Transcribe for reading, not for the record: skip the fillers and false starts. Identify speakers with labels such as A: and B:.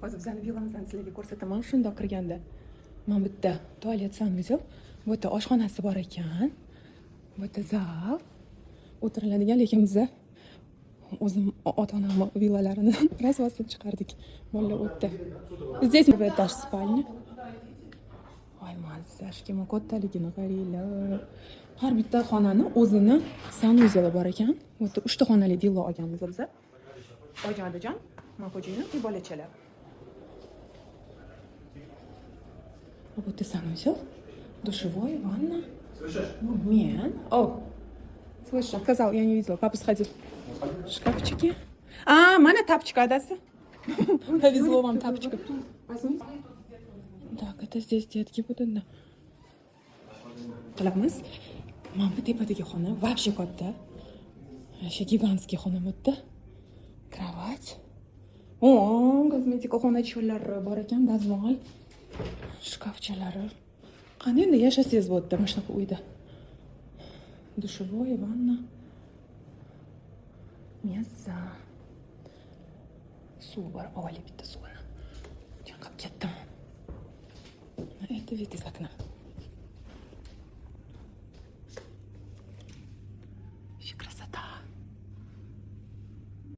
A: Hozir bizning villamizni sizlarga ko'rsataman. Shundoq kirganda mana bu yerda tualet sanuzel, bu yerda oshxonasi bor ekan. Bu yerda zal o'tiriladigan, lekin biz o'zim ota-onam villalarini rasvosini chiqardik. Bolalar o'tdi. Здесь этаж спальня. Voy mazza, men kattaligini qaranglar. Har bitta xonani o'zini sanuzeli bor ekan. Bu yerda 3 ta xonali villo olganmiz biz. Ojonajon, Mapochino и bolachalar. Вот ты сам взял? Душевой, ванна.
B: Слышишь?
A: Мен. О, слышу. Сказал, я не видела. Папа сходил. Шкафчики. А, мана тапочка, да? Повезло вам тапочка. Так, это здесь детки будут, да. Qilamiz. Mana bu tepadagi xona вообще katta. O'sha gigantskiy xona bo'ldi. Kровать. O, kosmetika xonachalari bor ekan, dazmol, shkafchalari. Qanday endi yashasangiz bo'ldi mana shunaqa uyda. Душевой, ванна. Mezza. Suv bor, avvaliga bitta suvni. Chanqab ketdim. Это вид из окна.